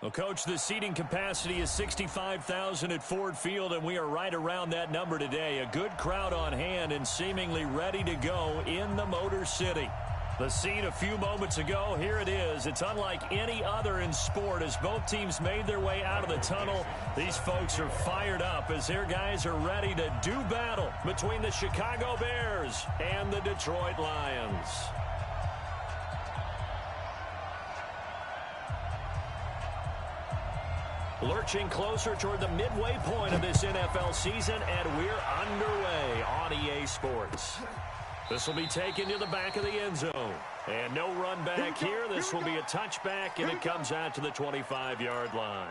Well, Coach, the seating capacity is 65,000 at Ford Field, and we are right around that number today. A good crowd on hand and seemingly ready to go in the Motor City. The scene a few moments ago, here it is. It's unlike any other in sport as both teams made their way out of the tunnel. These folks are fired up as their guys are ready to do battle between the Chicago Bears and the Detroit Lions. Lurching closer toward the midway point of this NFL season, and we're underway on EA Sports. This will be taken to the back of the end zone. And no run back here. This will be a touchback, and it comes out to the 25-yard line.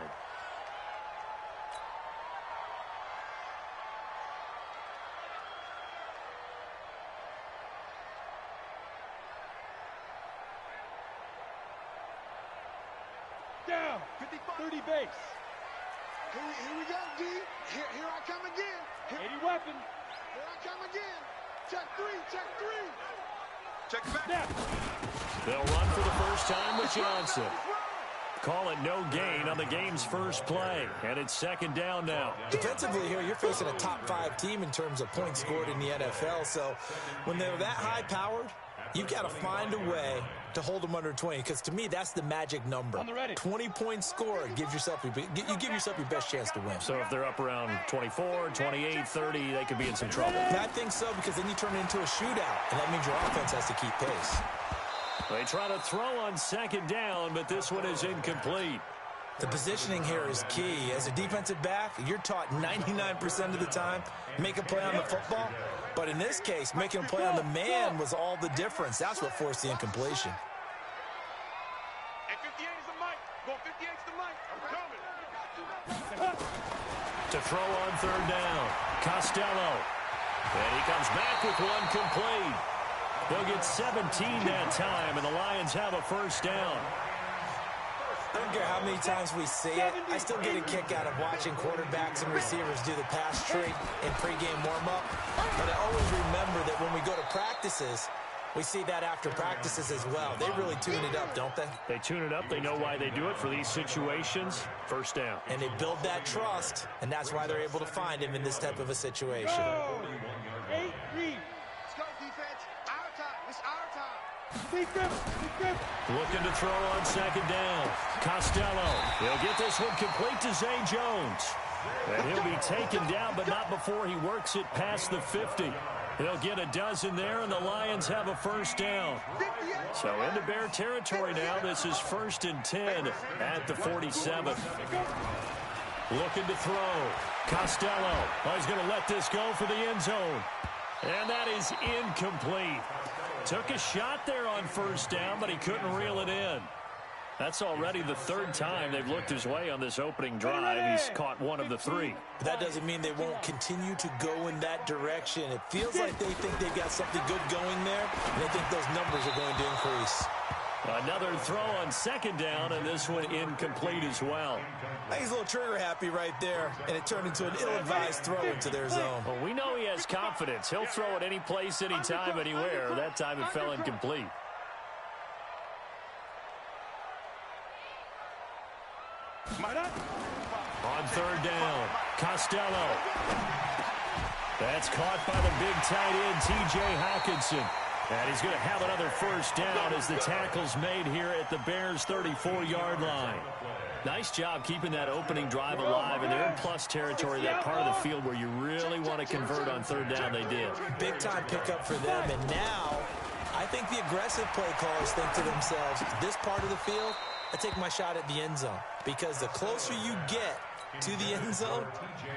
Down, 30 base. Here we go, D. Here I come again. 80 weapon. Here I come again. Check three. Check back. Snap. They'll run for the first time with Johnson. Call it no gain on the game's first play, and it's second down now. Defensively here, you're facing a top-5 team in terms of points scored in the NFL, so when they're that high-powered, you've got to find a way to hold them under 20, because to me, that's the magic number. 20-point score gives yourself you give yourself your best chance to win. So if they're up around 24, 28, 30, they could be in some trouble. I think so, because then you turn it into a shootout, and that means your offense has to keep pace. They try to throw on second down, but this one is incomplete. The positioning here is key. As a defensive back, you're taught 99% of the time, make a play on the football. But in this case, making a play on the man was all the difference. That's what forced the incompletion. And 58 is the mic. Go 58 is the mic. I'm coming. To throw on third down, Costello. And he comes back with one complete. They'll get 17 that time, and the Lions have a first down. I don't care how many times we see it. I still get a kick out of watching quarterbacks and receivers do the pass tree in pregame warm-up. But I always remember that when we go to practices, we see that after practices as well. They really tune it up, don't they? They tune it up. They know why they do it for these situations. First down. And they build that trust, and that's why they're able to find him in this type of a situation. 8-3. Let's go, defense. Our time. It's our time. Looking to throw on second down. Costello. He'll get this one complete to Zay Jones. And he'll be taken down, but not before he works it past the 50. He'll get a dozen there, and the Lions have a first down. So into Bear territory now. This is 1st and 10 at the 47. Looking to throw. Costello. Oh, he's going to let this go for the end zone. And that is incomplete. Took a shot there on first down, but he couldn't reel it in. That's already the third time they've looked his way on this opening drive. He's caught one of the 3. But that doesn't mean they won't continue to go in that direction. It feels like they think they've got something good going there, and they think those numbers are going to increase. Another throw on second down, and this one incomplete as well. I think he's a little trigger happy right there, and it turned into an ill-advised throw into their zone. Well, we know he has confidence. He'll throw it any place, anytime, anywhere. That time it fell incomplete. On third down, Costello. That's caught by the big tight end, T.J. Hawkinson. And he's going to have another first down as the tackle's made here at the Bears' 34-yard line. Nice job keeping that opening drive alive, and they're in plus territory, that part of the field where you really want to convert on third down. They did. Big-time pickup for them, and now I think the aggressive play callers think to themselves, this part of the field, I take my shot at the end zone, because the closer you get to the end zone,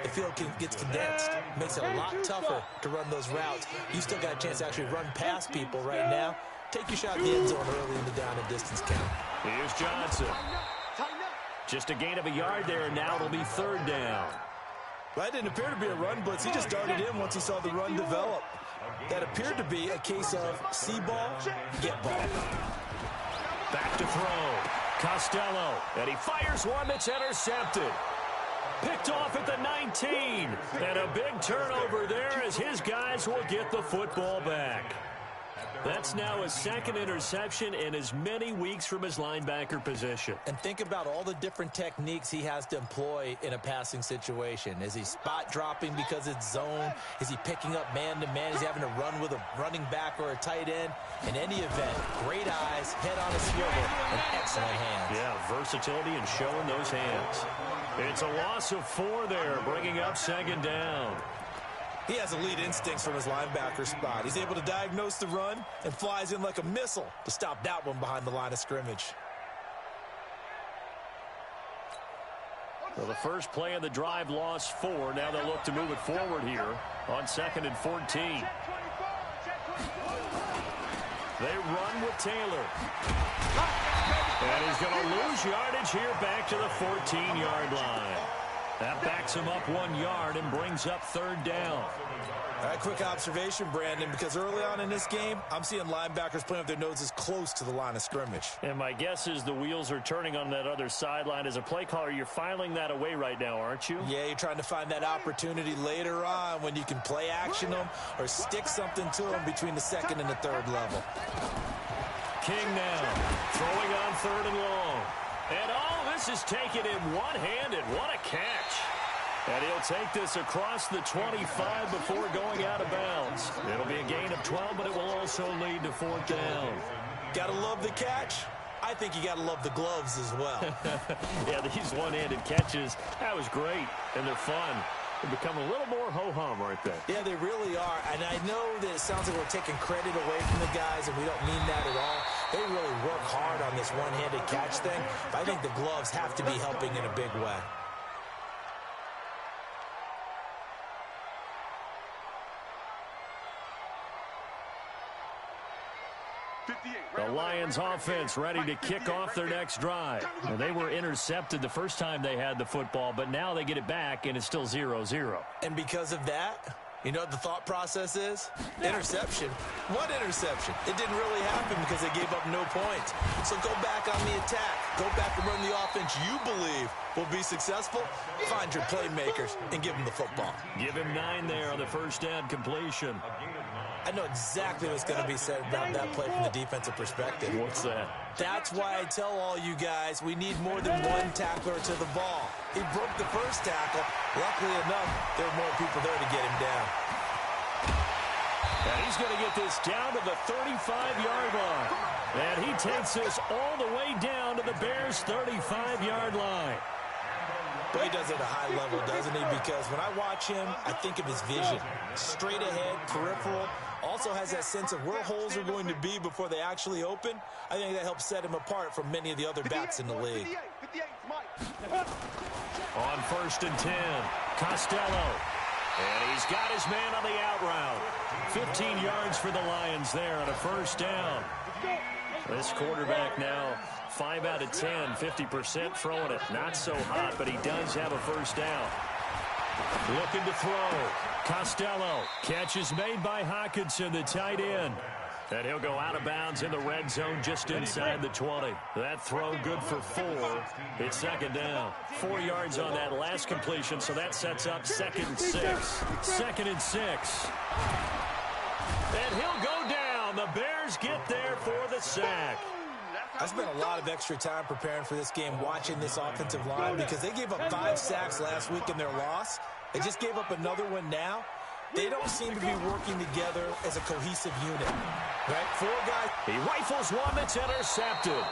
the field gets condensed. Makes it a lot tougher to run those routes. You still got a chance to actually run past people right now. Take your shot at the end zone early in the down and distance count. Here's Johnson. Just a gain of a yard there, and now it'll be third down. Well, that didn't appear to be a run blitz. He just darted in once he saw the run develop. That appeared to be a case of see ball, get ball. Back to throw. Costello. And he fires one that's intercepted. Picked off at the 19. And a big turnover there as his guys will get the football back. That's now his second interception in as many weeks from his linebacker position. And think about all the different techniques he has to employ in a passing situation. Is he spot dropping because it's zone? Is he picking up man-to-man? Is he having to run with a running back or a tight end? In any event, great eyes, head on a swivel, and excellent hands. Yeah, versatility and showing those hands. It's a loss of 4 there, bringing up second down. He has elite instincts from his linebacker spot. He's able to diagnose the run and flies in like a missile to stop that one behind the line of scrimmage. Well, the first play of the drive lost 4. Now they'll look to move it forward here on 2nd and 14. They run with Taylor. And he's going to lose yardage here back to the 14-yard line. That backs him up 1 yard and brings up 3rd down. All right, quick observation, Brandon, because early on in this game, I'm seeing linebackers playing with their noses close to the line of scrimmage. And my guess is the wheels are turning on that other sideline. As a play caller, you're filing that away right now, aren't you? Yeah, you're trying to find that opportunity later on when you can play action them or stick something to them between the 2nd and the 3rd level. King now, throwing on 3rd and long. And this is taken in one-handed. What a catch. And he'll take this across the 25 before going out of bounds. It'll be a gain of 12, but it will also lead to 4th down. Gotta love the catch. I think you gotta love the gloves as well. Yeah, these one-handed catches, that was great, and they're fun. They become a little more ho-hum right there. Yeah, they really are. And I know that it sounds like we're taking credit away from the guys, and we don't mean that at all. They really work hard on this one-handed catch thing. But I think the gloves have to be helping in a big way. The Lions offense ready to kick off their next drive. Well, they were intercepted the first time they had the football, but now they get it back, and it's still 0-0. And because of that, you know what the thought process is? Interception. What interception? It didn't really happen because they gave up no points. So go back on the attack. Go back and run the offense you believe will be successful. Find your playmakers and give them the football. Give him 9 there on the first down completion. I know exactly what's going to be said about that play from the defensive perspective. What's that? That's why I tell all you guys we need more than one tackler to the ball. He broke the first tackle. Luckily enough, there were more people there to get him down. And he's going to get this down to the 35-yard line. And he takes this all the way down to the Bears' 35-yard line. But he does it at a high level, doesn't he? Because when I watch him, I think of his vision. Straight ahead, peripheral. Also has that sense of where holes are going to be before they actually open. I think that helps set him apart from many of the other backs in the league. On 1st and 10, Costello. And he's got his man on the out route. 15 yards for the Lions there on a first down. This quarterback now 5 out of 10, 50% throwing it. Not so hot, but he does have a first down. Looking to throw. Costello. Catch is made by Hockenson, the tight end. And he'll go out of bounds in the red zone just inside the 20. That throw good for 4. It's 2nd down. 4 yards on that last completion, so that sets up 2nd and 6. 2nd and 6. And he'll go down. The Bears get there for the sack. I spent a lot of extra time preparing for this game watching this offensive line because they gave up 5 sacks last week in their loss. They just gave up another one now. They don't seem to be working together as a cohesive unit. Right? 4 guys. He rifles one that's intercepted.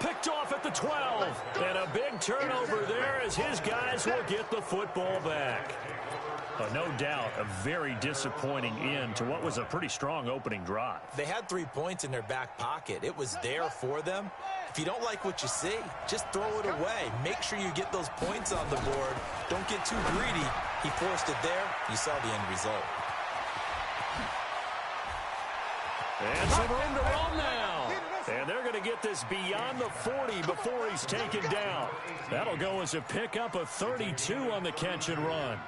Picked off at the 12. And a big turnover there as his guys will get the football back. No doubt a very disappointing end to what was a pretty strong opening drive. They had 3 points in their back pocket. It was there for them. If you don't like what you see, just throw it away. Make sure you get those points on the board. Don't get too greedy. He forced it there. You saw the end result. And some room to roam now. And they're going to get this beyond the 40 before he's taken down. That'll go as a pickup of 32 on the catch and run.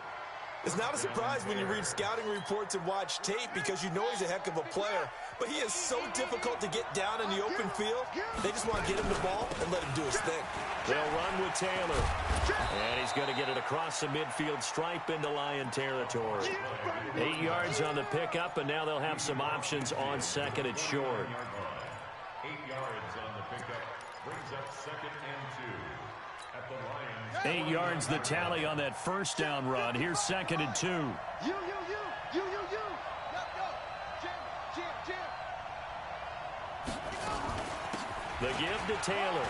It's not a surprise when you read scouting reports and watch tape because you know he's a heck of a player, but he is so difficult to get down in the open field. They just want to get him the ball and let him do his thing. They'll run with Taylor. And he's going to get it across the midfield stripe into Lion territory. 8 yards on the pickup, and now they'll have some options on second and short. 8 yards on the pickup. Brings up 2nd and 2 at the Lions. 8 yards the tally on that first down run. Here's 2nd and 2. You. Jim. The give to Taylor.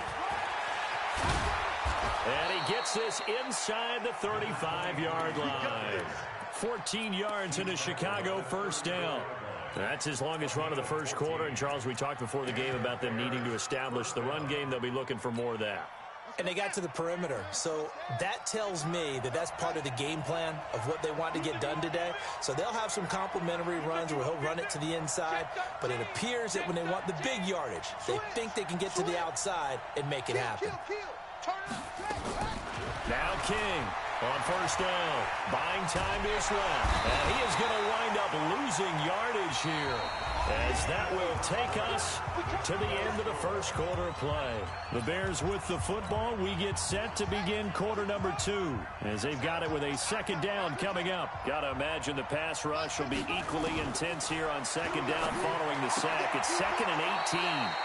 And he gets this inside the 35-yard line. 14 yards in a Chicago first down. That's his longest run of the first quarter. And, Charles, we talked before the game about them needing to establish the run game. They'll be looking for more of that. And they got to the perimeter. So that tells me that that's part of the game plan of what they want to get done today. So they'll have some complimentary runs where he'll run it to the inside. But it appears that when they want the big yardage, they think they can get to the outside and make it happen. Now King on first down. Buying time to his left. And he is going to wind up losing yardage here, as that will take us to the end of the first quarter of play. The Bears with the football. We get set to begin quarter number 2, as they've got it with a second down coming up. Got to imagine the pass rush will be equally intense here on second down following the sack. It's 2nd and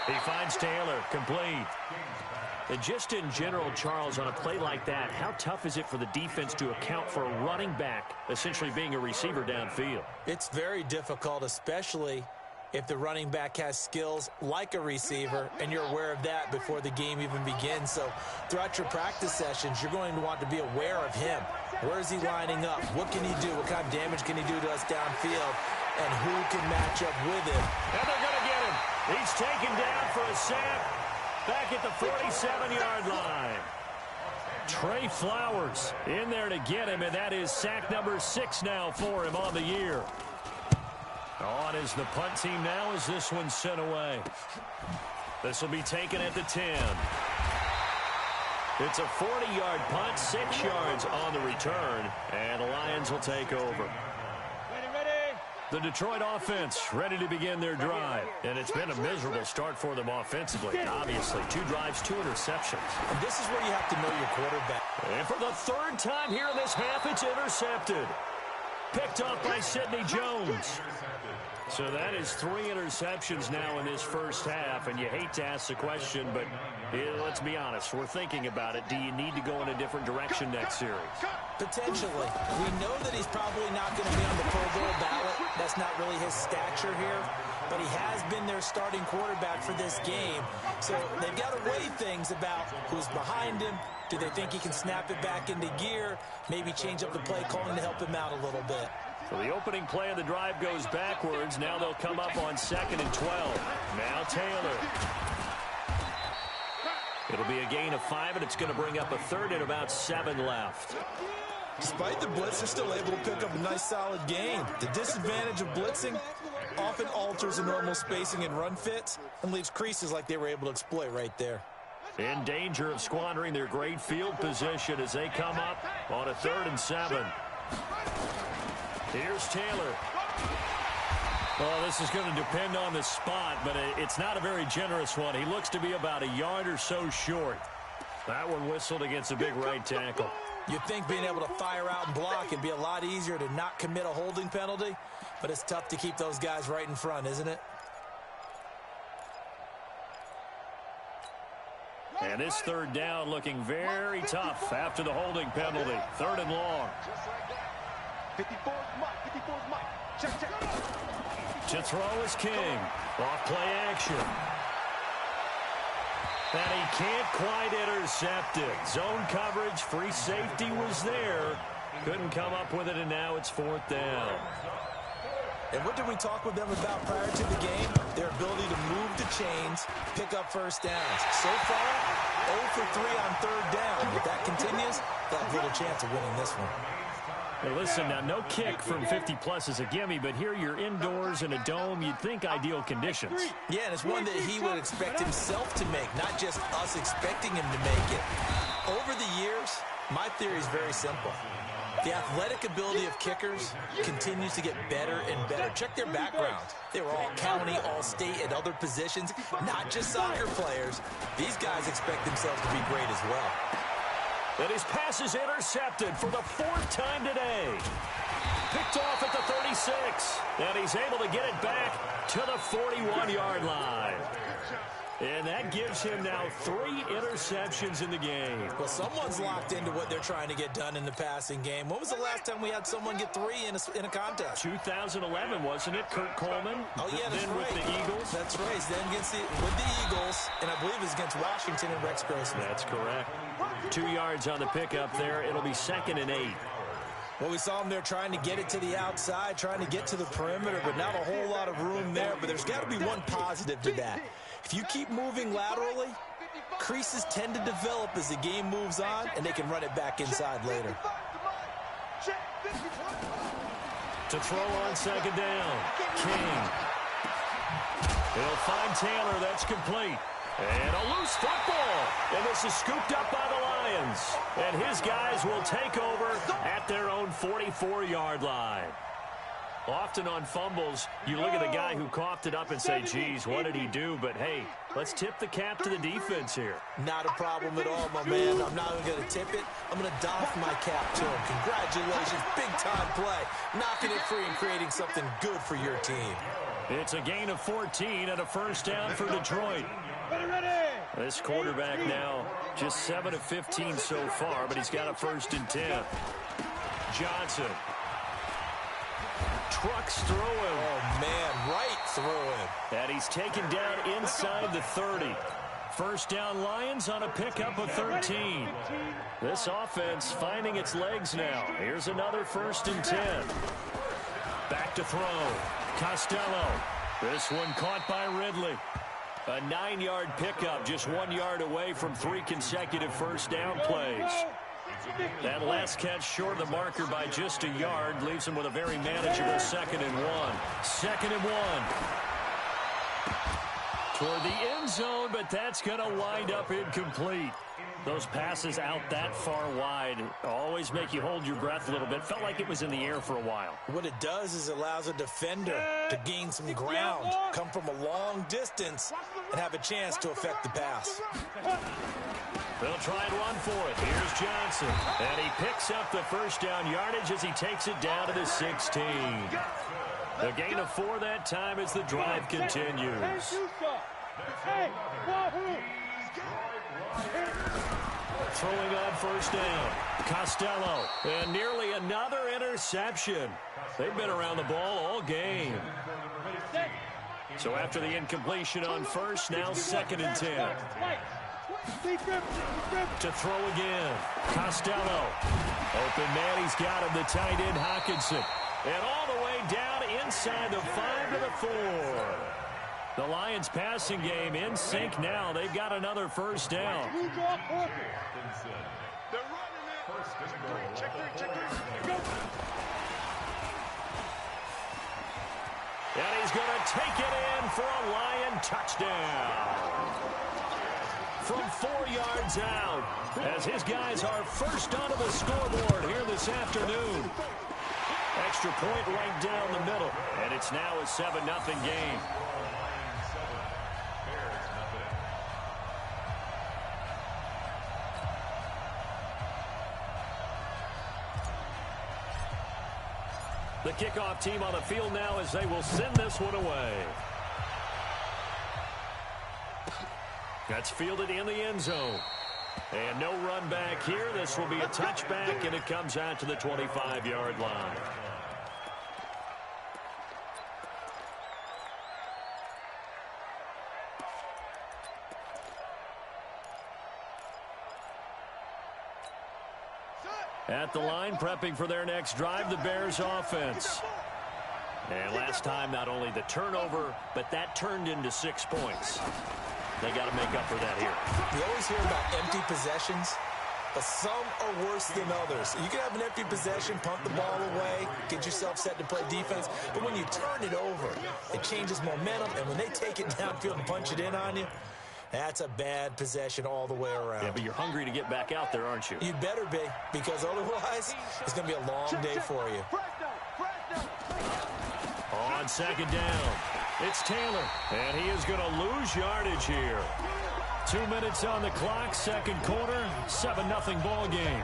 18. He finds Taylor, complete. And just in general, Charles, on a play like that, how tough is it for the defense to account for a running back essentially being a receiver downfield? It's very difficult, especially if the running back has skills like a receiver, and you're aware of that before the game even begins. So throughout your practice sessions, you're going to want to be aware of him. Where is he lining up? What can he do? What kind of damage can he do to us downfield? And who can match up with him? And they're going to get him. He's taken down for a sack back at the 47-yard line. Trey Flowers in there to get him, and that is sack number 6 now for him on the year. On is the punt team now as this one's sent away. This will be taken at the 10. It's a 40-yard punt, 6 yards on the return, and the Lions will take over. The Detroit offense ready to begin their drive, and it's been a miserable start for them offensively. Obviously, 2 drives, 2 interceptions. And this is where you have to know your quarterback. And for the 3rd time here in this half, it's intercepted. Picked off by Sidney Jones. So that is 3 interceptions now in this first half, and you hate to ask the question, but let's be honest, we're thinking about it. Do you need to go in a different direction next series? Potentially. We know that he's probably not going to be on the Pro Bowl ballot. That's not really his stature here, but he has been their starting quarterback for this game. So they've got to weigh things about who's behind him. Do they think he can snap it back into gear? Maybe change up the play calling to help him out a little bit. So the opening play of the drive goes backwards. Now they'll come up on 2nd and 12. Now Taylor. It'll be a gain of 5, and it's going to bring up a 3rd and about 7 left. Despite the blitz, they're still able to pick up a nice, solid gain. The disadvantage of blitzing often alters the normal spacing and run fits and leaves creases like they were able to exploit right there. In danger of squandering their great field position as they come up on a 3rd and 7. Here's Taylor. Oh, this is going to depend on the spot, but it's not a very generous one. He looks to be about a yard or so short. That one whistled against a big right tackle. You'd think being able to fire out and block would be a lot easier to not commit a holding penalty, but it's tough to keep those guys right in front, isn't it? And this 3rd down looking very tough after the holding penalty. 3rd and long. 54's Mike. Check. To throw is King. Off play action. And he can't quite intercept it. Zone coverage, free safety was there. Couldn't come up with it, and now it's 4th down. And what did we talk with them about prior to the game? Their ability to move the chains, pick up first downs. So far, 0 for 3 on 3rd down. If that continues, they'll have little chance of winning this one. Hey, listen, now no kick from 50-plus is a gimme, but here you're indoors in a dome. You'd think ideal conditions. Yeah, and it's one that he would expect himself to make, not just us expecting him to make it. Over the years, my theory is very simple. The athletic ability of kickers continues to get better and better. Check their backgrounds. They were all county, all state, and other positions, not just soccer players. These guys expect themselves to be great as well. And his pass is intercepted for the 4th time today. Picked off at the 36. And he's able to get it back to the 41-yard line. And that gives him now 3 interceptions in the game. Well, someone's locked into what they're trying to get done in the passing game. When was the last time we had someone get 3 in a contest? 2011, wasn't it? Kurt Coleman? Oh, yeah, that's then right. with the Eagles? That's right. Then with the Eagles, and I believe it was against Washington and Rex Grossman. That's correct. 2 yards on the pickup there. It'll be 2nd and 8. Well, we saw him there trying to get it to the outside, trying to get to the perimeter, but not a whole lot of room there. But there's got to be one positive to that. If you keep moving laterally, creases tend to develop as the game moves on, and they can run it back inside later. To throw on 2nd down, King. He'll find Taylor. That's complete. And a loose football. And this is scooped up by the Lions. And his guys will take over at their own 44-yard line. Often on fumbles, you look at the guy who coughed it up and say, geez, what did he do? But, hey, let's tip the cap to the defense here. Not a problem at all, my man. I'm not even going to tip it. I'm going to doff my cap to him. Congratulations. Big-time play. Knocking it free and creating something good for your team. It's a gain of 14 and a 1st down for Detroit. This quarterback now just 7 of 15 so far, but he's got a 1st and 10. Johnson. Trucks through him. Oh, man, right through him. And he's taken down inside the 30. 1st down Lions on a pickup of 13. This offense finding its legs now. Here's another 1st and 10. Back to throw. Costello. This one caught by Ridley. A 9-yard pickup, just 1 yard away from 3 consecutive 1st down plays. That last catch short of the marker by just a yard leaves him with a very manageable 2nd and 1. 2nd and 1. Toward the end zone, but that's going to wind up incomplete. Those passes out that far wide always make you hold your breath a little bit. Felt like it was in the air for a while. What it does is it allows a defender to gain some ground, come from a long distance, and have a chance to affect the pass. They'll try and run for it. Here's Johnson. And he picks up the 1st down yardage as he takes it down to the 16. The gain of 4 that time as the drive continues. Throwing on 1st down. Costello. And nearly another interception. They've been around the ball all game. So after the incompletion on 1st, now 2nd and 10. To throw again. Costello. Open man, he's got him. The tight end, Hockenson. And all the way down inside the 5 to the 4. The Lions passing game in sync now. They've got another 1st down. And he's going to take it in for a Lion touchdown. From 4 yards out, as his guys are first onto the scoreboard here this afternoon. Extra point right down the middle, and it's now a 7-0 game. The kickoff team on the field now as they will send this one away. That's fielded in the end zone. And no run back here. This will be a touchback, and it comes out to the 25-yard line. At the line, prepping for their next drive, the Bears offense. And last time, not only the turnover, but that turned into 6 points. They got to make up for that here. You always hear about empty possessions, but some are worse than others. You can have an empty possession, punt the ball away, get yourself set to play defense, but when you turn it over, it changes momentum, and when they take it downfield and punch it in on you, That's a bad possession all the way around. Yeah, but you're hungry to get back out there, aren't you? You better be, because otherwise it's going to be a long day for you. On second down, it's Taylor, and he is going to lose yardage here. 2 minutes on the clock, second quarter, 7-0 ball game.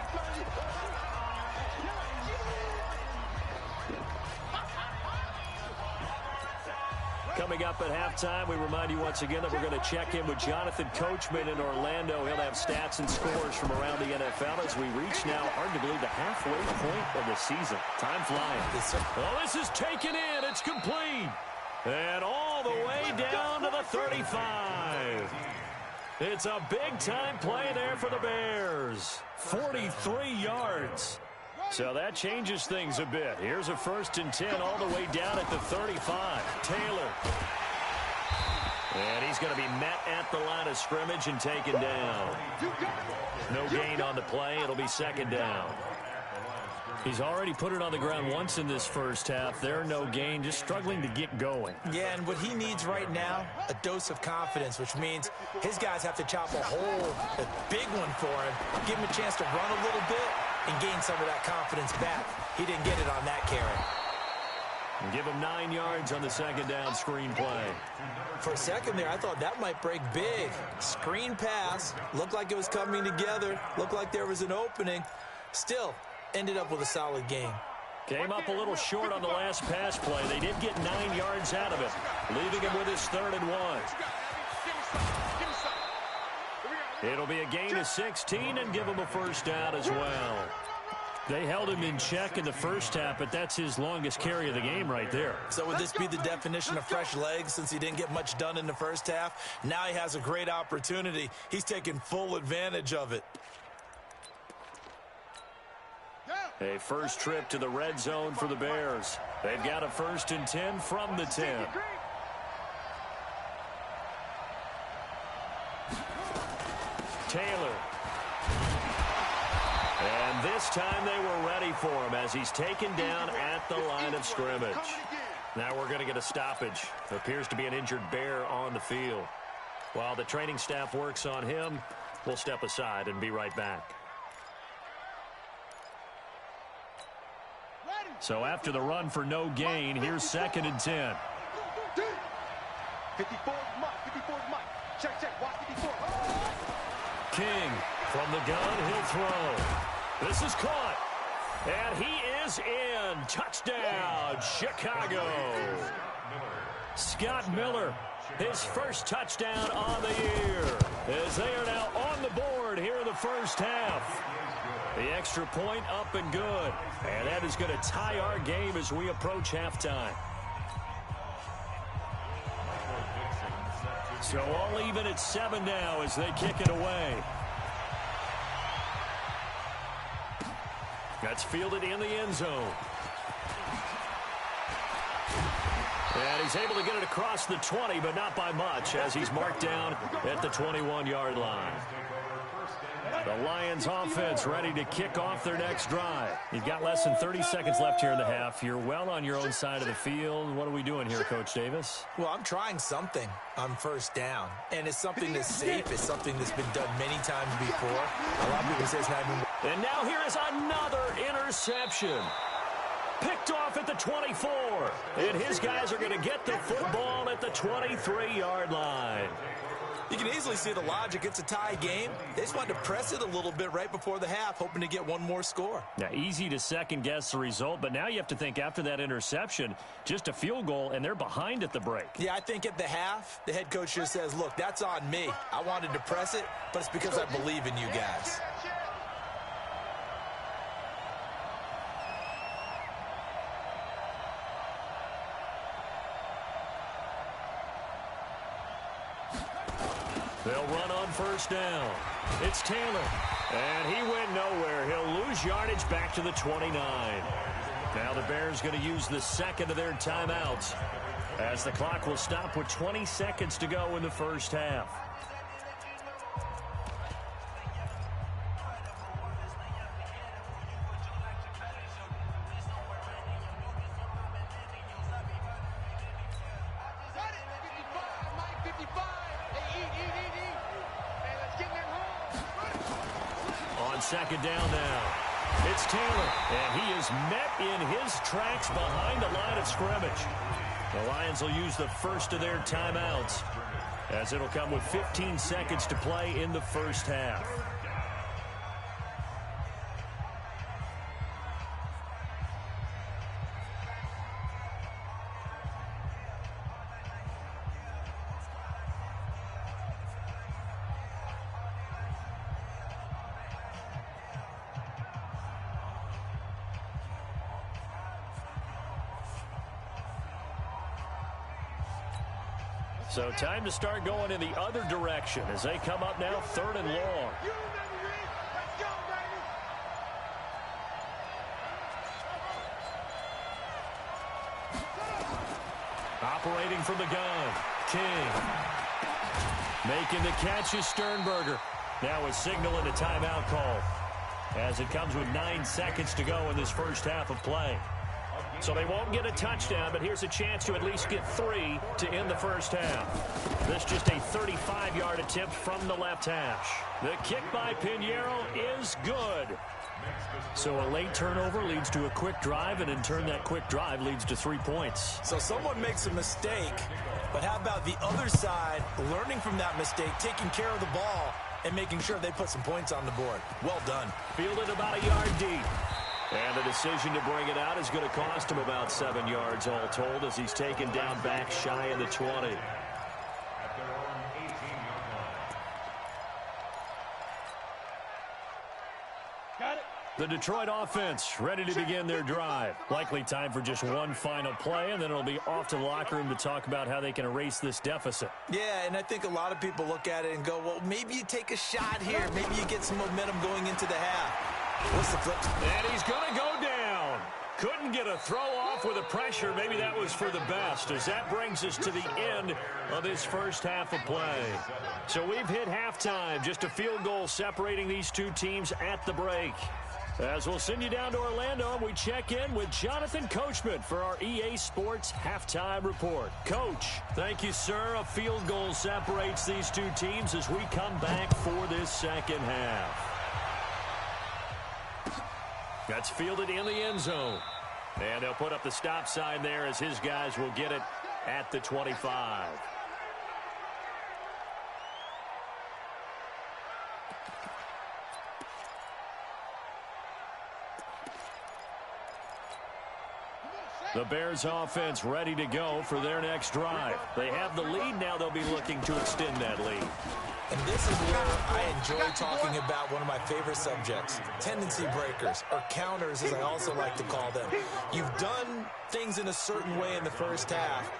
Coming up at halftime, we remind you once again that we're going to check in with Jonathan Coachman in Orlando. He'll have stats and scores from around the NFL as we reach now, hard to believe, the halfway point of the season. Time flying. Oh, this is taken in. It's complete. And all the way down to the 35. It's a big-time play there for the Bears. 43 yards. So that changes things a bit. Here's a 1st and 10 all the way down at the 35. Taylor. And he's going to be met at the line of scrimmage and taken down. No gain on the play. It'll be second down. He's already put it on the ground once in this first half. There, no gain, just struggling to get going. Yeah, and what he needs right now, a dose of confidence, which means his guys have to chop a hole, a big one for him, give him a chance to run a little bit and gain some of that confidence back. He didn't get it on that carry. And give him 9 yards on the second down screen play. For a second there, I thought that might break big. Screen pass, looked like it was coming together, looked like there was an opening. Still, ended up with a solid game. Came up a little short on the last pass play. They did get 9 yards out of it, leaving him with his 3rd and 1. It'll be a gain of 16 and give him a first down as well. They held him in check in the first half, but that's his longest carry of the game right there. So would this be the definition of fresh legs since he didn't get much done in the first half? Now he has a great opportunity. He's taking full advantage of it. A first trip to the red zone for the Bears. They've got a 1st and 10 from the 10. Taylor. And this time they were ready for him as he's taken down at the line of scrimmage. Now we're going to get a stoppage. Appears to be an injured Bear on the field. While the training staff works on him, we'll step aside and be right back. So after the run for no gain, here's 2nd and 10. 54 Mike. 54 Mike. Check. Watch 54. King from the gun, he'll throw. This is caught. And he is in. Touchdown, Chicago. Scott Miller, his first touchdown on the year, as they are now on the board here in the first half. The extra point up and good. And that is going to tie our game as we approach halftime. So all even at 7 now as they kick it away. That's fielded in the end zone. And he's able to get it across the 20, but not by much, as he's marked down at the 21-yard line. The Lions offense ready to kick off their next drive. You've got less than 30 seconds left here in the half. You're well on your own side of the field. What are we doing here, Coach Davis? Well, I'm trying something on first down, and it's something that's safe. It's something that's been done many times before. A lot of people say it's not even... And now here is another interception. Picked off at the 24. And his guys are going to get the football at the 23-yard line. You can easily see the logic. It's a tie game. They just wanted to press it a little bit right before the half, hoping to get one more score. Now, easy to second-guess the result, but now you have to think after that interception, just a field goal, and they're behind at the break. Yeah, I think at the half, the head coach just says, look, that's on me. I wanted to press it, but it's because I believe in you guys. They'll run on first down. It's Taylor. And he went nowhere. He'll lose yardage back to the 29. Now the Bears going to use the second of their timeouts as the clock will stop with 20 seconds to go in the first half. second down now. It's Taylor, and he is met in his tracks behind the line of scrimmage. The Lions will use the first of their timeouts, as it'll come with 15 seconds to play in the first half. So time to start going in the other direction as they come up now 3rd and long. Operating from the gun, King. Making the catch is Sternberger. Now a signal and a timeout call, as it comes with 9 seconds to go in this first half of play. So they won't get a touchdown, but here's a chance to at least get 3 to end the first half. This just a 35-yard attempt from the left hash. The kick by Pinheiro is good. So a late turnover leads to a quick drive, and in turn that quick drive leads to 3 points. So someone makes a mistake, but how about the other side learning from that mistake, taking care of the ball, and making sure they put some points on the board? Well done. Fielded about a yard deep. And the decision to bring it out is going to cost him about 7 yards all told, as he's taken down back shy of the 20. At their own 18-yard line. Got it. The Detroit offense ready to begin their drive. Likely time for just one final play, and then it'll be off to the locker room to talk about how they can erase this deficit. Yeah, and I think a lot of people look at it and go, well, maybe you take a shot here. Maybe you get some momentum going into the half. What's the flip? And he's going to go down. Couldn't get a throw off with the pressure. Maybe that was for the best, as that brings us to the end of this first half of play. So we've hit halftime. Just a field goal separating these two teams at the break. As we'll send you down to Orlando, and we check in with Jonathan Coachman for our EA Sports Halftime Report. Coach, thank you, sir. A field goal separates these two teams as we come back for this second half. That's fielded in the end zone. And they'll put up the stop sign there as his guys will get it at the 25. The Bears offense ready to go for their next drive. They have the lead. Now they'll be looking to extend that lead. And this is where I enjoy talking about one of my favorite subjects, tendency breakers, or counters as I also like to call them. You've done things in a certain way in the first half,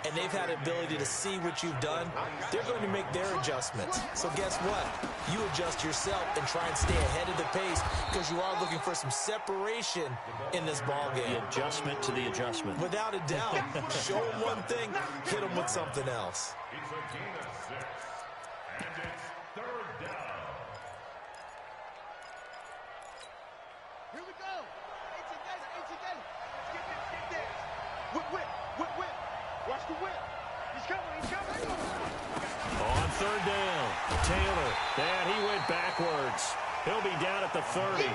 and they've had the ability to see what you've done. They're going to make their adjustments. So guess what? You adjust yourself and try and stay ahead of the pace, because you are looking for some separation in this ballgame. The adjustment to the adjustment. Without a doubt. Show them one thing, hit them with something else. It's a gain of 6. And it's 3rd down. Here we go. ATK. Skip this. Whip. Watch the whip. He's coming. On 3rd down, Taylor. And he went backwards. He'll be down at the 30.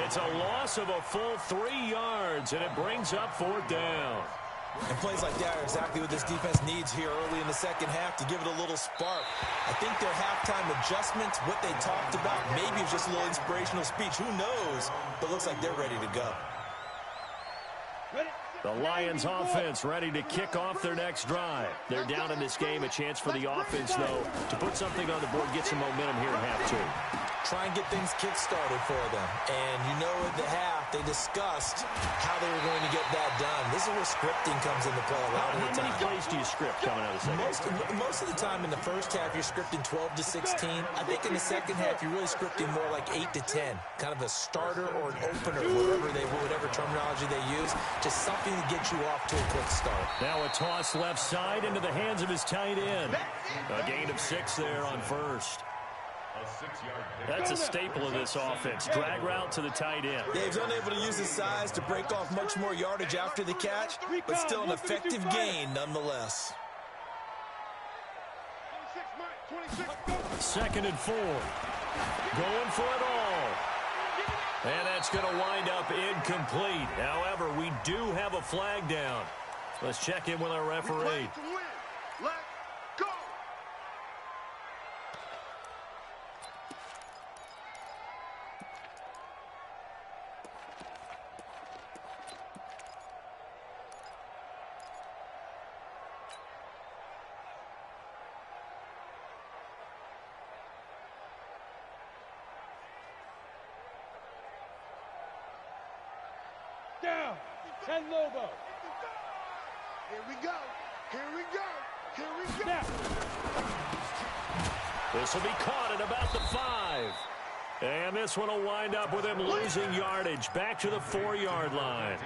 It's a loss of a full 3 yards, and it brings up 4th down. And plays like that are exactly what this defense needs here early in the second half to give it a little spark. I think their halftime adjustments, what they talked about, maybe it's just a little inspirational speech. Who knows? But looks like they're ready to go. The Lions offense ready to kick off their next drive. They're down in this game. A chance for the offense, though, to put something on the board, get some momentum here in half two. Try and get things kick-started for them. And you know at the half, they discussed how they were going to get that done. This is where scripting comes into play a lot of the time. How many plays do you script coming out of the second? Most of the time in the first half, you're scripting 12 to 16. I think in the second half, you're really scripting more like 8 to 10. Kind of a starter or an opener, whatever terminology they use. Just something to get you off to a quick start. Now a toss left side into the hands of his tight end. A gain of 6 there on first. That's a staple of this offense. Drag route to the tight end. Yeah, he's unable to use his size to break off much more yardage after the catch, but still an effective gain nonetheless. 26, 2nd and 4. Going for it all. And that's going to wind up incomplete. However, we do have a flag down. Let's check in with our referee. Let's go. Down. 10 Lobo. Here we go. Here we go. Here we go. Snap. This will be caught at about the 5. And this one will wind up with him losing yardage back to the 4-yard line.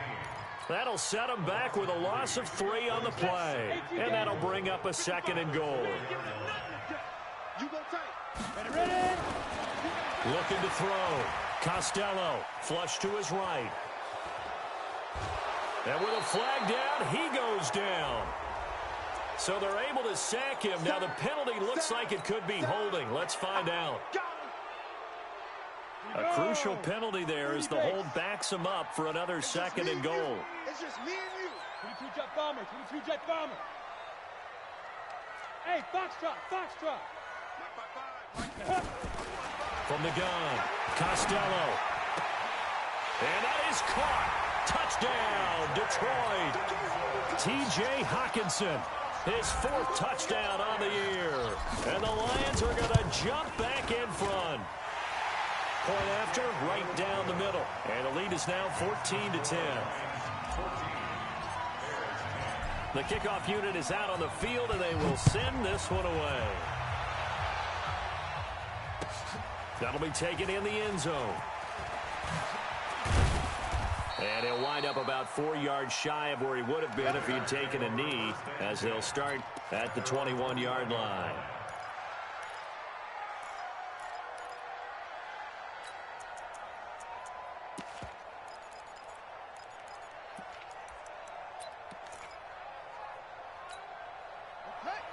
That'll set him back with a loss of 3 on the play. And that'll bring up a 2nd and goal. You go tight. Ready. Looking to throw. Costello, flush to his right. And with a flag down, he goes down. So they're able to sack him. Now the penalty looks like it could be holding. Let's find out. A crucial penalty there as the hold backs him up for another 2nd and goal. It's just me and you. 22 Jet Bomber. 22 Jet Bomber. Hey, Foxtrot. Foxtrot. From the gun, Costello. And that is caught. Touchdown, Detroit. T.J. Hawkinson, his 4th touchdown on the year. And the Lions are going to jump back in front. Point after, right down the middle. And the lead is now 14-10. The kickoff unit is out on the field, and they will send this one away. That'll be taken in the end zone. And he'll wind up about 4 yards shy of where he would have been if he had taken a knee, as they'll start at the 21-yard line.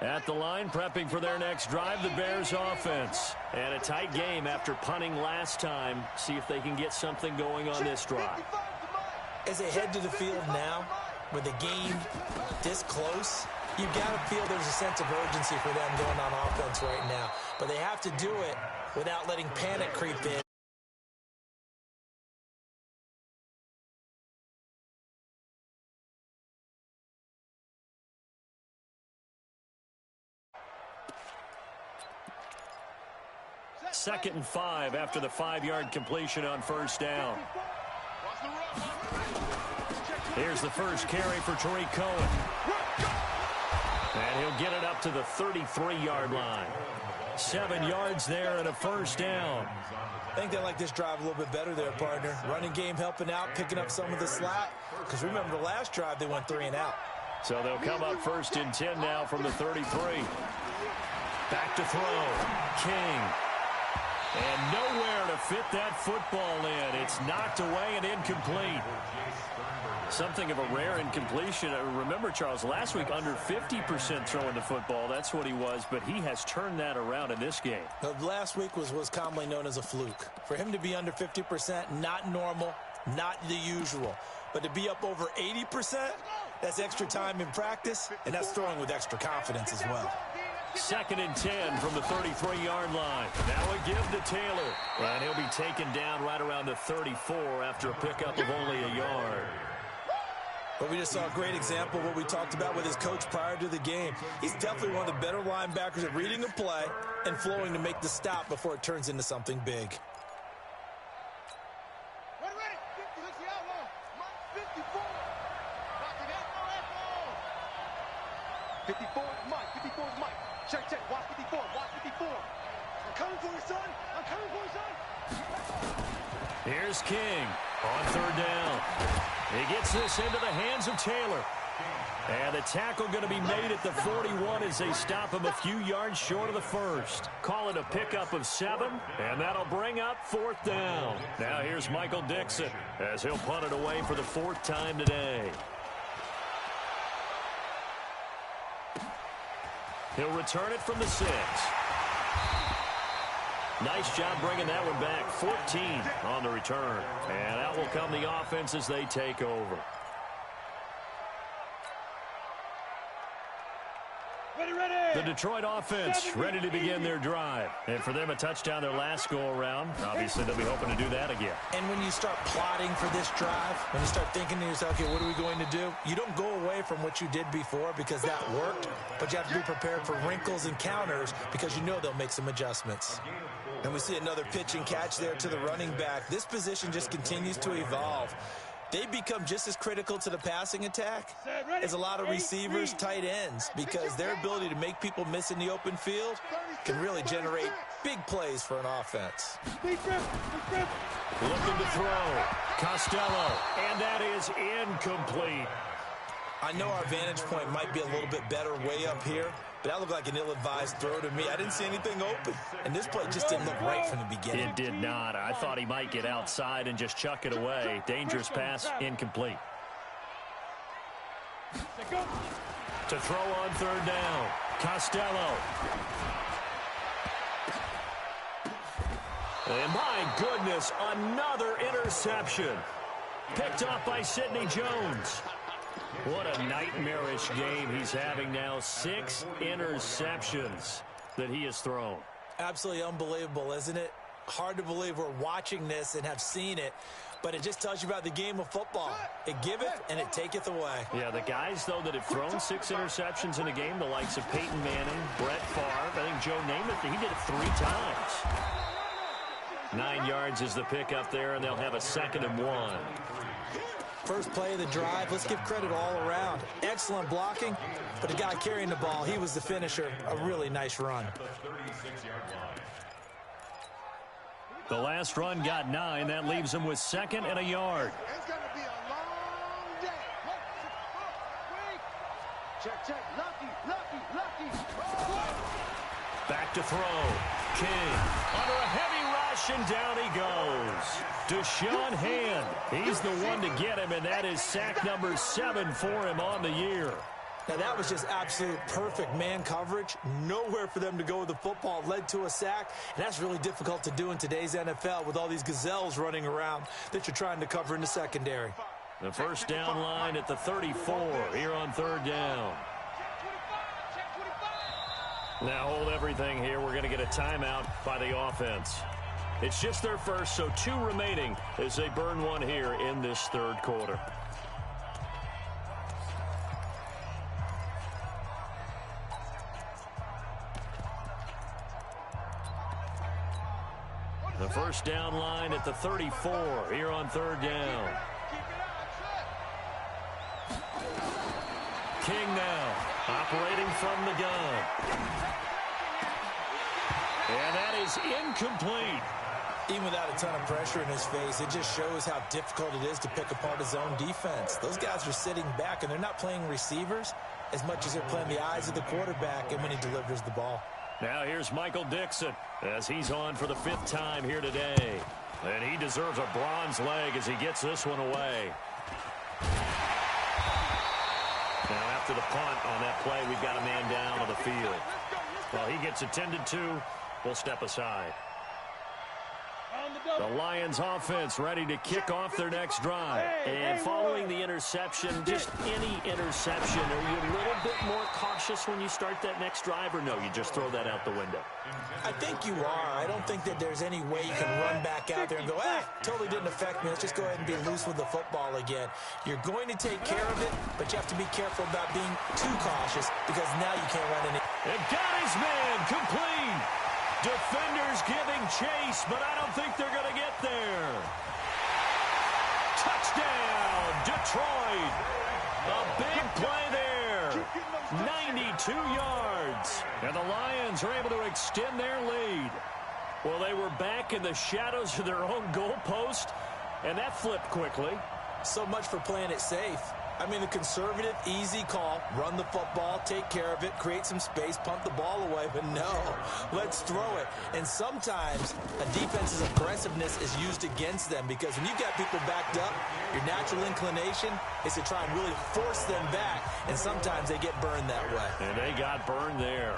At the line, prepping for their next drive, the Bears offense. And a tight game after punting last time. See if they can get something going on this drive. As they head to the field now, with the game this close, you've got to feel there's a sense of urgency for them going on offense right now. But they have to do it without letting panic creep in. Second and 5 after the 5-yard completion on first down. Here's the first carry for Tariq Cohen. And he'll get it up to the 33-yard line. 7 yards there and a first down. I think they like this drive a little bit better there, partner. Running game helping out, picking up some of the slack. Because remember the last drive, they went 3 and out. So they'll come up first and 10 now from the 33. Back to throw. King. And nowhere to fit that football in. It's knocked away and incomplete. Something of a rare incompletion. Remember, Charles, last week under 50% throwing the football. That's what he was, but he has turned that around in this game. Last week was commonly known as a fluke. For him to be under 50%, not normal, not the usual. But to be up over 80%, that's extra time in practice, and that's throwing with extra confidence as well. Second and 10 from the 33-yard line. Now a give to Taylor. And he'll be taken down right around the 34 after a pickup of only a yard. But we just saw a great example of what we talked about with his coach prior to the game. He's definitely one of the better linebackers at reading a play and flowing to make the stop before it turns into something big. 54 is Mike. 54 is Mike. Check, check. Watch 54. Watch 54. I'm coming for you, son. I'm coming for you, son. Here's King on third down. He gets this into the hands of Taylor. And the tackle going to be made at the 41 as they stop him a few yards short of the first. Call it a pickup of 7, and that'll bring up fourth down. Now here's Michael Dixon as he'll punt it away for the 4th time today. He'll return it from the 6. Nice job bringing that one back. 14 on the return. And out will come the offense as they take over. The Detroit offense ready to begin their drive. And for them, a touchdown their last go-around. Obviously, they'll be hoping to do that again. And when you start plotting for this drive, when you start thinking to yourself, okay, what are we going to do? You don't go away from what you did before because that worked, but you have to be prepared for wrinkles and counters because you know they'll make some adjustments. And we see another pitch and catch there to the running back. This position just continues to evolve. They become just as critical to the passing attack as a lot of receivers, tight ends, because their ability to make people miss in the open field can really generate big plays for an offense. Looking to throw. Costello, and that is incomplete. I know our vantage point might be a little bit better way up here, but that looked like an ill-advised throw to me. I didn't see anything open, and this play just didn't look right from the beginning. It did not. I thought he might get outside and just chuck it away. Dangerous pass, incomplete. To throw on third down, Costello. And my goodness, another interception. Picked off by Sidney Jones. What a nightmarish game he's having now. 6 interceptions that he has thrown. Absolutely unbelievable, isn't it? Hard to believe we're watching this and have seen it, but it just tells you about the game of football. It giveth and it taketh away. Yeah, the guys, though, that have thrown 6 interceptions in a game, the likes of Peyton Manning, Brett Favre, I think Joe Namath, he did it 3 times. 9 yards is the pickup there, and they'll have a 2nd and 1. First play of the drive, let's give credit all around. Excellent blocking, but the guy carrying the ball, he was the finisher. A really nice run. The last run got 9. That leaves him with 2nd and a yard. It's going to be a long day. Check. Lucky. Back to throw. King under a heavy rush, and down he goes. Deshaun Hand, he's the one to get him, and that is sack number 7 for him on the year. Now, that was just absolute perfect man coverage. Nowhere for them to go with the football. Led to a sack, and that's really difficult to do in today's NFL with all these gazelles running around that you're trying to cover in the secondary. The first down line at the 34 here on third down. Now hold everything here. We're going to get a timeout by the offense. It's just their first, so 2 remaining as they burn one here in this third quarter. The first down line at the 34 here on third down. King now operating from the gun. And that is incomplete. Even without a ton of pressure in his face, it just shows how difficult it is to pick apart his own defense. Those guys are sitting back, and they're not playing receivers as much as they're playing the eyes of the quarterback and when he delivers the ball. Now here's Michael Dixon as he's on for the 5th time here today. And he deserves a bronze leg as he gets this one away. Now after the punt on that play, we've got a man down on the field. While he gets attended to, we'll step aside. The Lions offense ready to kick off their next drive. And following the interception, just any interception, are you a little bit more cautious when you start that next drive, or no, you just throw that out the window? I think you are. I don't think that there's any way you can run back out there and go, totally didn't affect me. Let's just go ahead and be loose with the football again. You're going to take care of it, but you have to be careful about being too cautious because now you can't run any. And got his man complete. Defenders giving chase, but I don't think they're going to get there. Touchdown, Detroit. A big play there. 92 yards. And the Lions are able to extend their lead. Well, they were back in the shadows of their own goalpost, and that flipped quickly. So much for playing it safe. I mean, the conservative, easy call, run the football, take care of it, create some space, punt the ball away, but no, let's throw it. And sometimes a defense's aggressiveness is used against them because when you've got people backed up, your natural inclination is to try and really force them back, and sometimes they get burned that way. And they got burned there.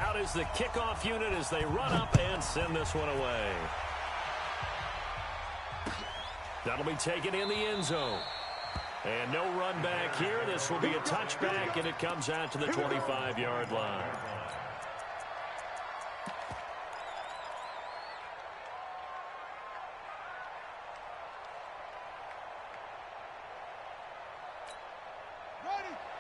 Out is the kickoff unit as they run up and send this one away. That'll be taken in the end zone. And no run back here. This will be a touchback, and it comes out to the 25-yard line.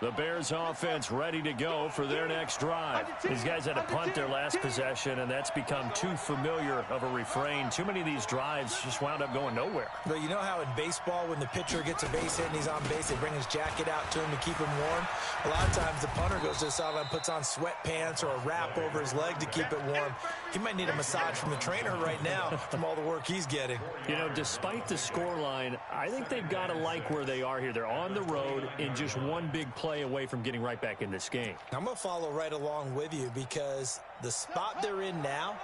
The Bears offense ready to go for their next drive. These guys had to punt their last possession, and that's become too familiar of a refrain. Too many of these drives just wound up going nowhere. But you know how in baseball, when the pitcher gets a base hit and he's on base, they bring his jacket out to him to keep him warm? A lot of times the punter goes to the sideline, puts on sweatpants or a wrap over his leg to keep it warm. He might need a massage from the trainer right now from all the work he's getting. You know, despite the scoreline, I think they've got to like where they are here. They're on the road in just one big play away from getting right back in this game. I'm going to follow right along with you because the spot they're in now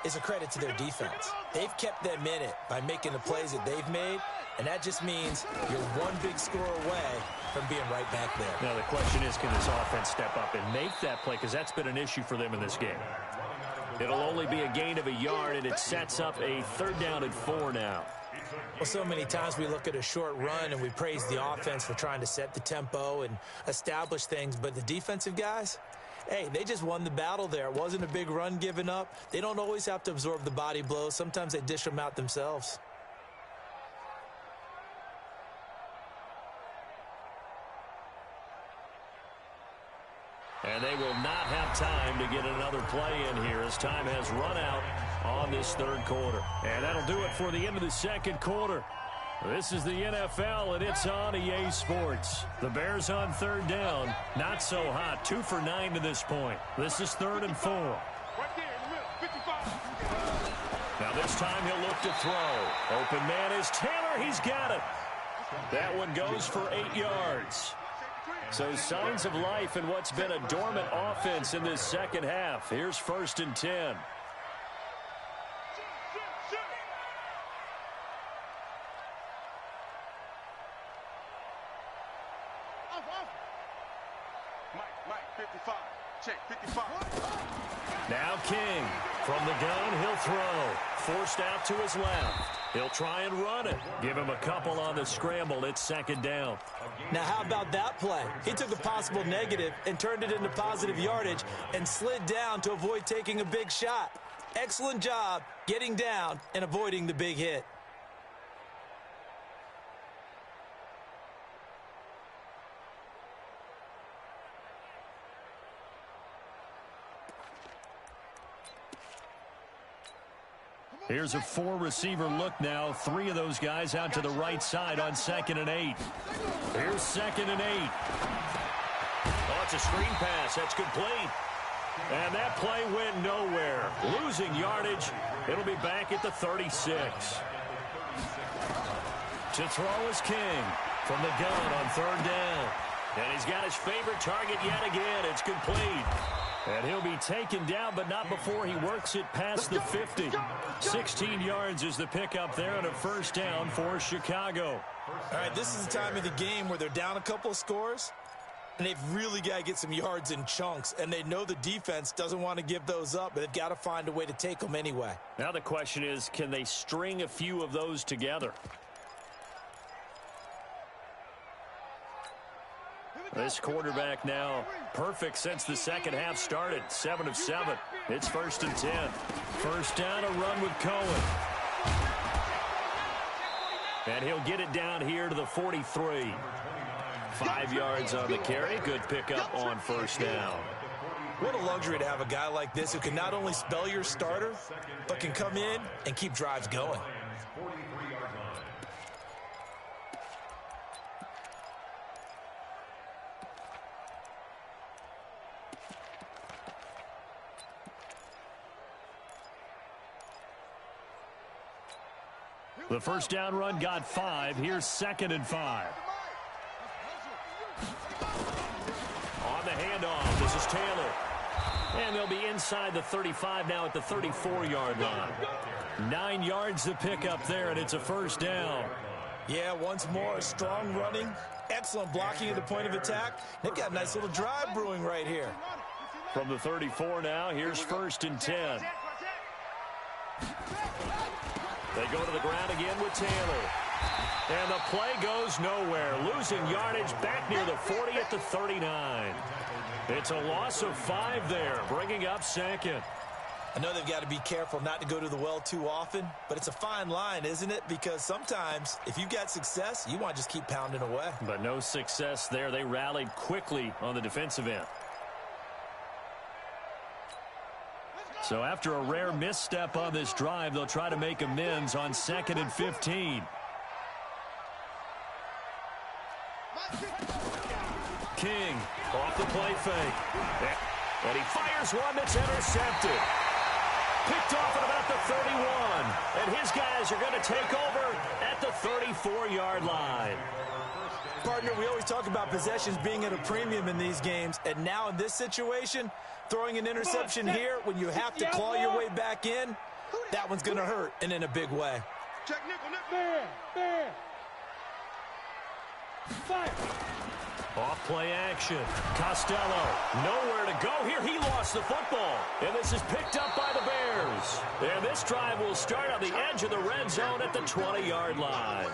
is a credit to their defense. They've kept them in it by making the plays that they've made, and that just means you're one big score away from being right back there. Now the question is, can this offense step up and make that play, because that's been an issue for them in this game. It'll only be a gain of a yard, and it sets up a 3rd down and 4 now. Well, so many times we look at a short run and we praise the offense for trying to set the tempo and establish things, but the defensive guys, hey, they just won the battle there. It wasn't a big run given up. They don't always have to absorb the body blows. Sometimes they dish them out themselves. And they will not have time to get another play in here as time has run out on this 3rd quarter. And that'll do it for the end of the 2nd quarter. This is the NFL, and it's on EA Sports. The Bears on 3rd down. Not so hot. 2 for 9 to this point. This is 3rd and 4. Right there in the middle, 55. Now this time he'll look to throw. Open man is Taylor. He's got it. That one goes for 8 yards. So signs of life in what's been a dormant offense in this 2nd half. Here's 1st and 10. Mike, 55. Check, 55. Now King. From the gun, he'll throw. Forced out to his left. He'll try and run it. Give him a couple on the scramble. It's 2nd down. Now, how about that play? He took a possible negative and turned it into positive yardage and slid down to avoid taking a big shot. Excellent job getting down and avoiding the big hit. Here's a 4-receiver look now. 3 of those guys out to the right side on 2nd and 8. Here's 2nd and 8. Oh, it's a screen pass. That's complete. And that play went nowhere. Losing yardage. It'll be back at the 36. To throw is King from the gun on 3rd down. And he's got his favorite target yet again. It's complete. And he'll be taken down, but not before he works it past the 50. 16 yards is the pickup there and a 1st down for Chicago. All right, this is the time of the game where they're down a couple of scores, and they've really got to get some yards in chunks, and they know the defense doesn't want to give those up, but they've got to find a way to take them anyway. Now the question is, can they string a few of those together? This quarterback now perfect since the 2nd half started. 7 of 7. It's 1st and 10. 1st down, a run with Cohen. And he'll get it down here to the 43. 5 yards on the carry. Good pickup on 1st down. What a luxury to have a guy like this who can not only spell your starter, but can come in and keep drives going. The 1st down run got 5. Here's 2nd and 5. On the handoff, this is Taylor. And they'll be inside the 35 now at the 34-yard line. 9 yards to pick up there, and it's a 1st down. Yeah, once more, strong running, excellent blocking at the point of attack. They've got a nice little drive brewing right here. From the 34 now, here's 1st and 10. They go to the ground again with Taylor. And the play goes nowhere. Losing yardage back near the 40 at the 39. It's a loss of 5 there, bringing up 2nd. I know they've got to be careful not to go to the well too often, but it's a fine line, isn't it? Because sometimes, if you've got success, you want to just keep pounding away. But no success there. They rallied quickly on the defensive end. So after a rare misstep on this drive, they'll try to make amends on 2nd and 15. King off the play fake. And he fires one that's intercepted. Picked off at about the 31. And his guys are going to take over at the 34-yard line. Partner, we always talk about possessions being at a premium in these games. And now in this situation, throwing an interception here when you have to claw your way back in, that one's going to hurt, and in a big way. Check nickel. Man. Fire. Off play action. Costello, nowhere to go here. He lost the football. And this is picked up by the Bears. And this drive will start on the edge of the red zone at the 20-yard line.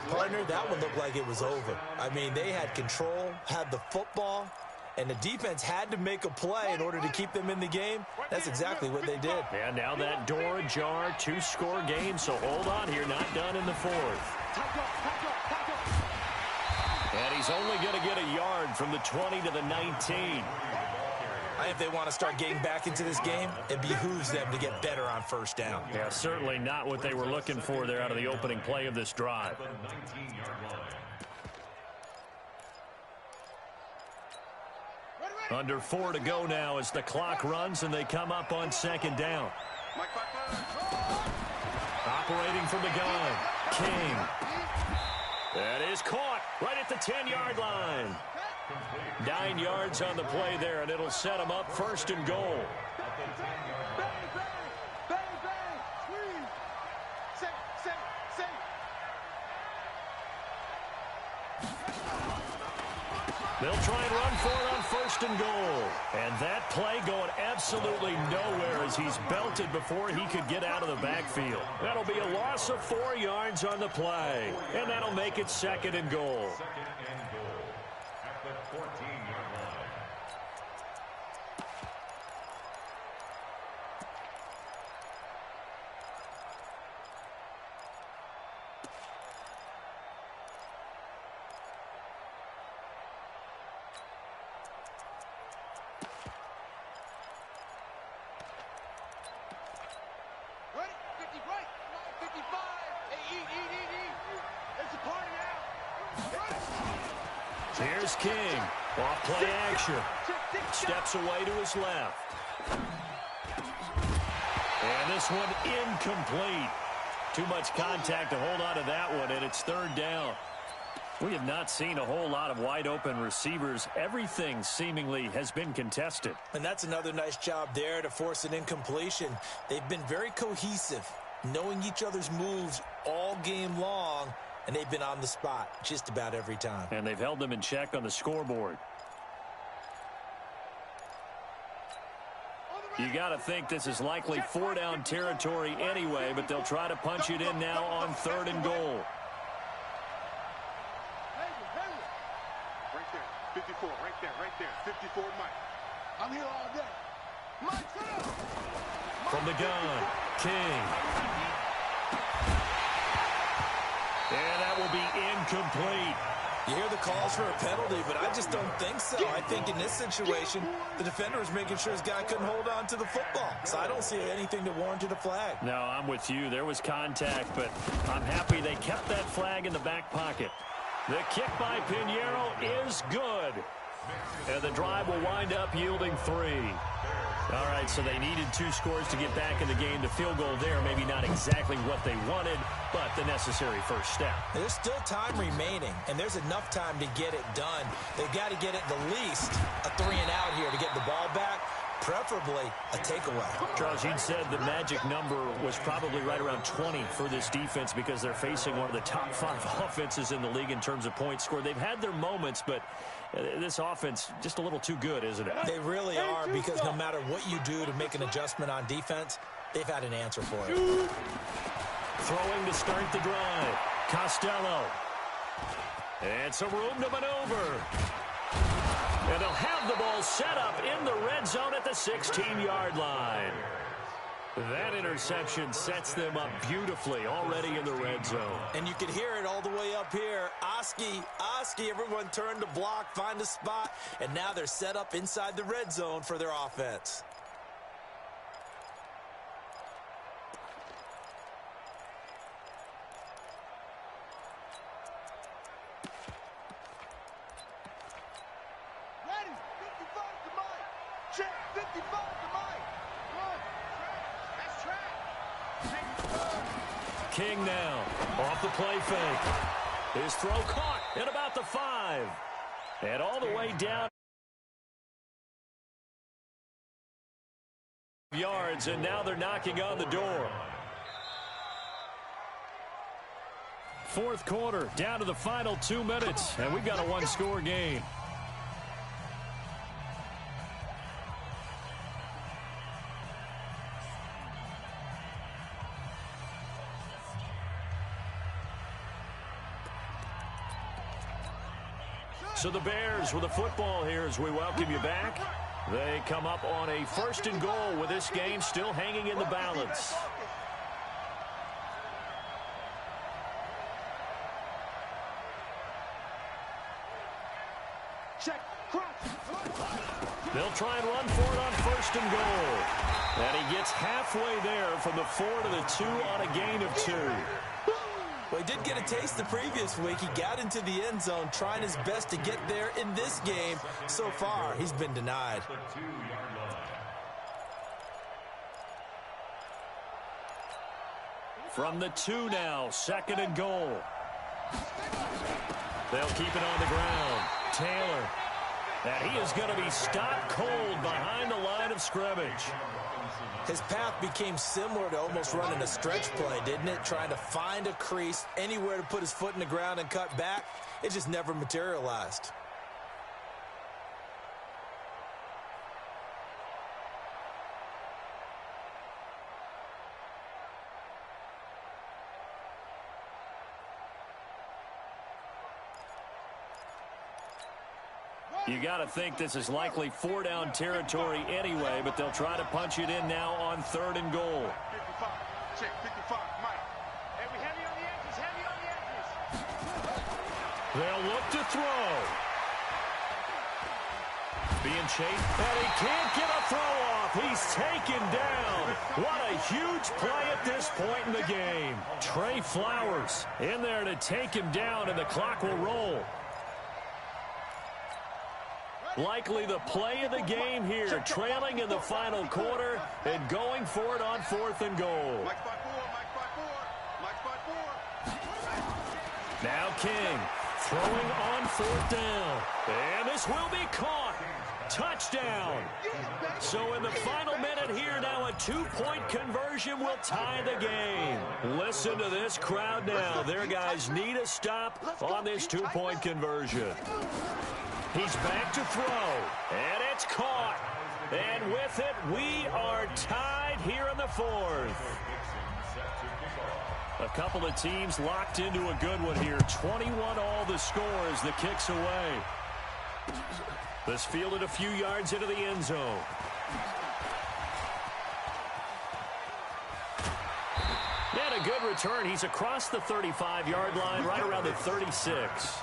Partner, that one looked like it was over. I mean, they had control, had the football, and the defense had to make a play in order to keep them in the game. That's exactly what they did. And now that door ajar, 2-score game, so hold on here, not done in the 4th. And he's only going to get a yard from the 20 to the 19. If they want to start getting back into this game, it behooves them to get better on 1st down. Yeah, certainly not what they were looking for there out of the opening play of this drive. Under 4 to go now as the clock runs and they come up on 2nd down. Operating from the gun, King. That is caught right at the 10-yard line. 9 yards on the play there, and it'll set them up 1st and goal. They'll try and run for it on 1st and goal. And that play going absolutely nowhere as he's belted before he could get out of the backfield. That'll be a loss of 4 yards on the play. And that'll make it 2nd and goal. At the 14-yard line. Ready? 50 right. 55. Hey, eat. It's a party now. Here's King. Off play action. Steps away to his left. And this one incomplete. Too much contact to hold on to that one, and it's 3rd down. We have not seen a whole lot of wide-open receivers. Everything seemingly has been contested. And that's another nice job there to force an incompletion. They've been very cohesive, knowing each other's moves all game long, and they've been on the spot just about every time. And they've held them in check on the scoreboard. You got to think this is likely 4-down territory anyway, but they'll try to punch it in now on 3rd and goal. Right there. 54. Right there. 54 Mike. I'm here all day. Mike, shut up. From the gun, King. And that will be incomplete. You hear the calls for a penalty, but I just don't think so. I think in this situation, the defender was making sure his guy couldn't hold on to the football. So I don't see anything that warranted a flag. No, I'm with you. There was contact, but I'm happy they kept that flag in the back pocket. The kick by Pinheiro is good. And the drive will wind up yielding 3. All right, so they needed 2 scores to get back in the game. The field goal there, maybe not exactly what they wanted, but the necessary first step. There's still time remaining, and there's enough time to get it done. They've got to get at the least a 3-and-out here to get the ball back. preferably a takeaway. Charles, you'd said the magic number was probably right around 20 for this defense because they're facing one of the top 5 offenses in the league in terms of points scored. They've had their moments, but this offense just a little too good, isn't it? They really are, because no matter what you do to make an adjustment on defense, they've had an answer for it. Throwing to start the drive. Costello. And some room to maneuver. And they'll have the ball set up in the red zone at the 16-yard line. That interception sets them up beautifully already in the red zone. And you can hear it all the way up here. Oski, everyone turned to block, find a spot, and now they're set up inside the red zone for their offense. King now, off the play fake. His throw caught at about the 5. And all the way down yards, and now they're knocking on the door. Fourth quarter, down to the final 2 minutes, and we've got a one-score game. So the Bears with the football here as we welcome you back. They come up on a 1st and goal with this game still hanging in the balance. They'll try and run for it on 1st and goal. And he gets halfway there from the 4 to the 2 on a gain of 2. Well, he did get a taste the previous week. He got into the end zone trying his best to get there in this game. So far, he's been denied. From the 2 now, 2nd and goal. They'll keep it on the ground. Taylor. And he is going to be stopped cold behind the line of scrimmage. His path became similar to almost running a stretch play, didn't it? Trying to find a crease, anywhere to put his foot in the ground and cut back. It just never materialized. You got to think this is likely 4-down territory anyway, but they'll try to punch it in now on 3rd and goal. 55. Check 55. Mike. Hey, we heavy on the edges. Heavy on the edges. They'll look to throw. Being chased, and he can't get a throw off. He's taken down. What a huge play at this point in the game. Trey Flowers in there to take him down, and the clock will roll. Likely the play of the game here, trailing in the final quarter and going for it on 4th and goal. Mike spot 4. Mike spot 4. Mike spot 4. Now King throwing on 4th down. And this will be caught. Touchdown. So in the final minute here now, a 2-point conversion will tie the game. Listen to this crowd now. Their guys need a stop on this 2-point conversion. He's back to throw, and it's caught. And with it, we are tied here in the 4th. A couple of teams locked into a good one here. 21 all the score as the kick's away. This fielded a few yards into the end zone. And a good return. He's across the 35-yard line, right around the 36.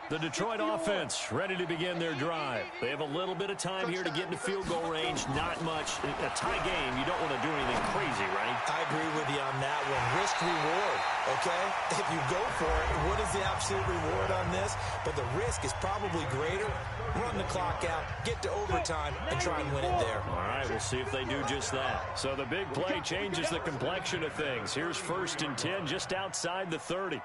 The Detroit offense ready to begin their drive. They have a little bit of time here to get into field goal range. Not much. A tie game, you don't want to do anything crazy, right? I agree with you on that one. Risk reward, okay? If you go for it, what is the absolute reward on this? But the risk is probably greater. Run the clock out, get to overtime, and try and win it there. All right, we'll see if they do just that. So the big play changes the complexion of things. Here's 1st and 10 just outside the 30.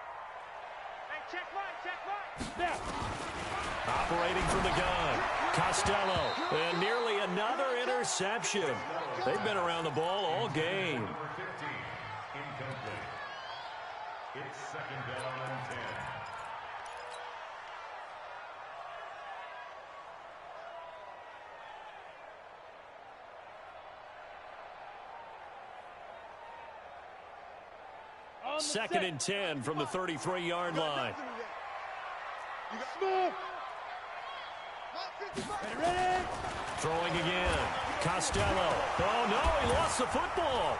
Operating from the gun, Costello, and nearly another interception. They've been around the ball all game. Number 15, incomplete. It's 2nd down and 10. Second and 10 from the 33-yard line. Ready? Throwing again. Costello. Oh, no, he lost the football.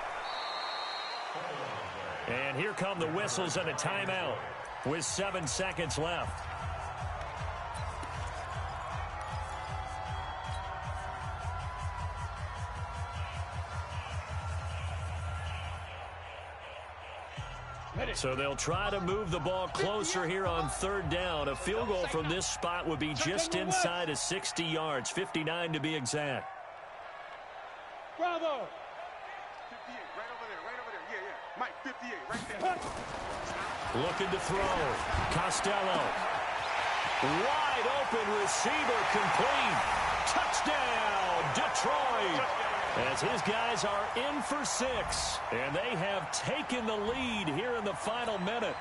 And here come the whistles and a timeout with 7 seconds left. So they'll try to move the ball closer here on 3rd down. A field goal from this spot would be just inside of 60 yards, 59 to be exact. Bravo. 58, right over there. Yeah. Mike, 58, right there. Looking to throw. Costello. Wide open receiver complete. Touchdown, Detroit. As his guys are in for 6, and they have taken the lead here in the final minute.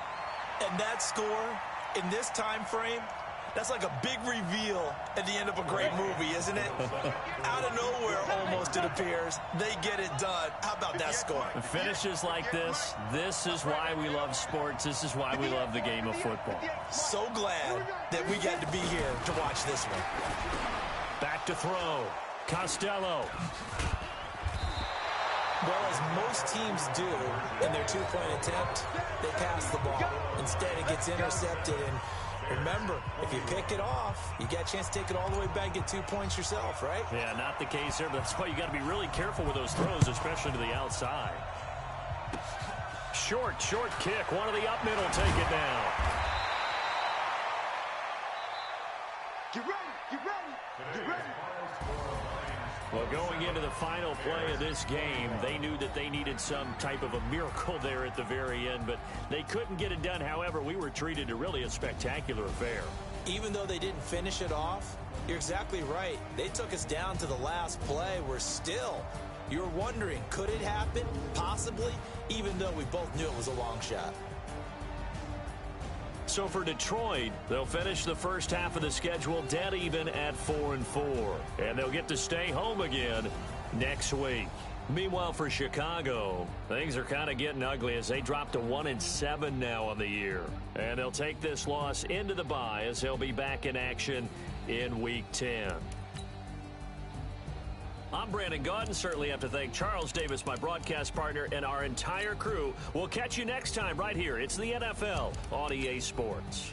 And that score, in this time frame, that's like a big reveal at the end of a great movie, isn't it? Out of nowhere, almost, it appears. They get it done. How about that score? Finishes like this is why we love sports. This is why we love the game of football. So glad that we got to be here to watch this one. Back to throw. Costello. Well, as most teams do in their 2-point attempt, they pass the ball. Instead, it gets intercepted. And remember, if you pick it off, you got a chance to take it all the way back and get 2 points yourself, right? Yeah, not the case here, but that's why you got to be really careful with those throws, especially to the outside. Short kick. One of the up middle take it down. Get ready. Well, going into the final play of this game, they knew that they needed some type of a miracle there at the very end, but they couldn't get it done. However, we were treated to really a spectacular affair. Even though they didn't finish it off, you're exactly right. They took us down to the last play. You're wondering, could it happen? Possibly, even though we both knew it was a long shot. So for Detroit, they'll finish the first half of the schedule dead even at 4-4. And they'll get to stay home again next week. Meanwhile, for Chicago, things are kind of getting ugly as they drop to 1-7 now on the year. And they'll take this loss into the bye as they'll be back in action in Week 10. I'm Brandon Gaudin. Certainly have to thank Charles Davis, my broadcast partner, and our entire crew. We'll catch you next time right here. It's the NFL on EA Sports.